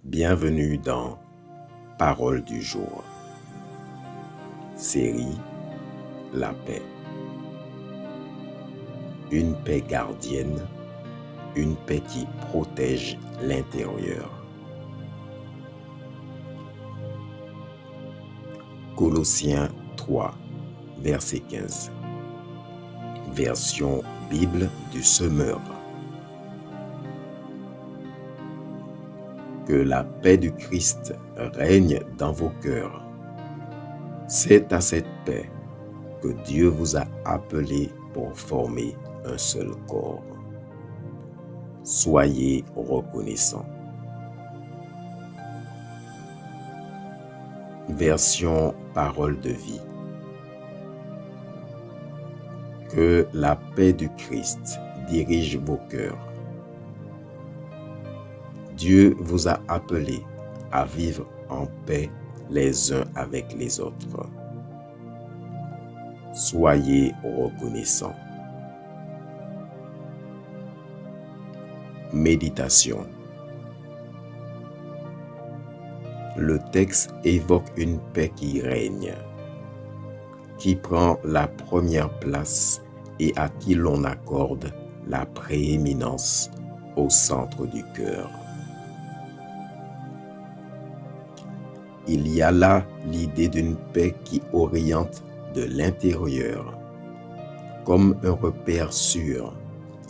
Bienvenue dans Parole du jour, série La paix. Une paix gardienne, une paix qui protège l'intérieur. Colossiens 3, verset 15. Version Bible du Semeur. Que la paix du Christ règne dans vos cœurs. C'est à cette paix que Dieu vous a appelé pour former un seul corps. Soyez reconnaissants. Version Parole de vie. Que la paix du Christ dirige vos cœurs. Dieu vous a appelé à vivre en paix les uns avec les autres. Soyez reconnaissants. Méditation. Le texte évoque une paix qui règne, qui prend la première place et à qui l'on accorde la prééminence au centre du cœur. Il y a là l'idée d'une paix qui oriente de l'intérieur, comme un repère sûr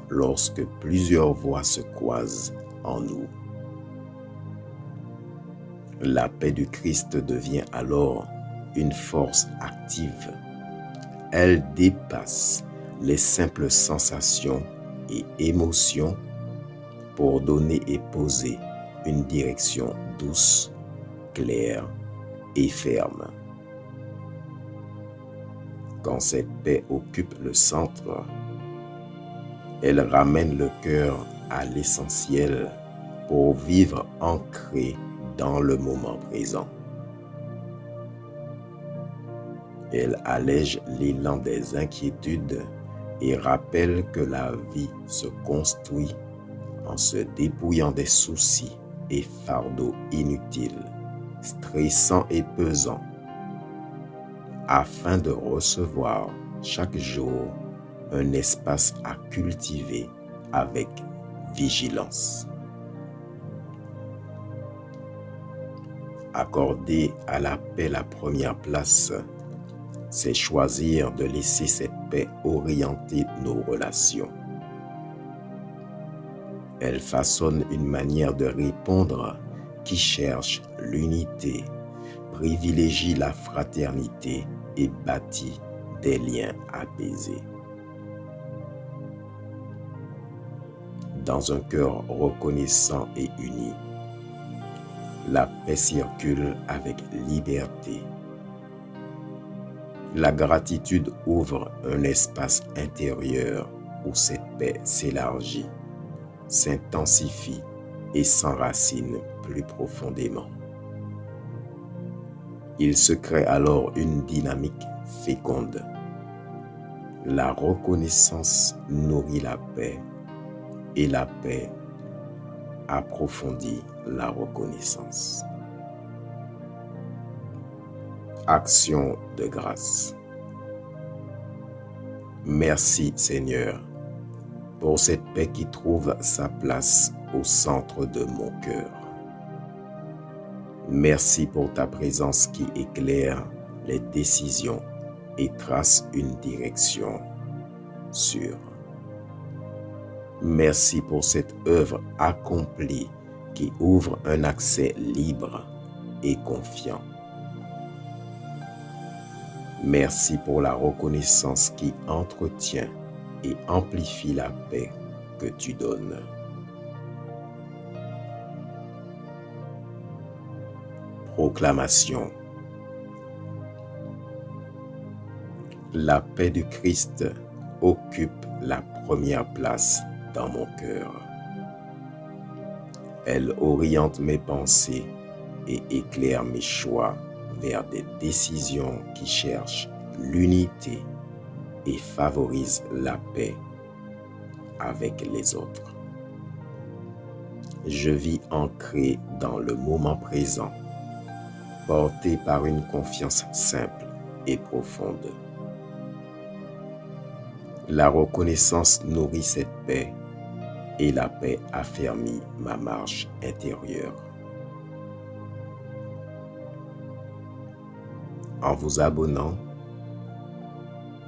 lorsque plusieurs voies se croisent en nous. La paix du Christ devient alors une force active. Elle dépasse les simples sensations et émotions pour donner et poser une direction douce, claire et ferme. Quand cette paix occupe le centre, elle ramène le cœur à l'essentiel pour vivre ancré dans le moment présent. Elle allège l'élan des inquiétudes et rappelle que la vie se construit en se dépouillant des soucis et fardeaux inutiles, stressants et pesants, afin de recevoir chaque jour un espace à cultiver avec vigilance. Accorder à la paix la première place, c'est choisir de laisser cette paix orienter nos relations. Elle façonne une manière de répondre qui cherche l'unité, privilégie la fraternité et bâtit des liens apaisés. Dans un cœur reconnaissant et uni, la paix circule avec liberté. La gratitude ouvre un espace intérieur où cette paix s'élargit, s'intensifie et s'enracine plus profondément. Il se crée alors une dynamique féconde. La reconnaissance nourrit la paix et la paix approfondit la reconnaissance. Action de grâce. Merci Seigneur pour cette paix qui trouve sa place au centre de mon cœur. Merci pour ta présence qui éclaire les décisions et trace une direction sûre. Merci pour cette œuvre accomplie qui ouvre un accès libre et confiant. Merci pour la reconnaissance qui entretient et amplifie la paix que tu donnes. Proclamation. La paix du Christ occupe la première place dans mon cœur. Elle oriente mes pensées et éclaire mes choix vers des décisions qui cherchent l'unité et favorisent la paix avec les autres. Je vis ancré dans le moment présent, porté par une confiance simple et profonde. La reconnaissance nourrit cette paix et la paix affermit ma marche intérieure. En vous abonnant,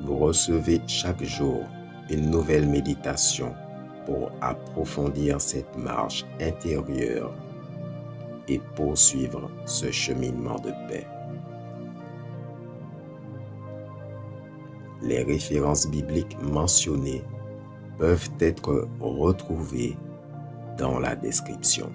vous recevez chaque jour une nouvelle méditation pour approfondir cette marche intérieure et poursuivre ce cheminement de paix. Les références bibliques mentionnées peuvent être retrouvées dans la description.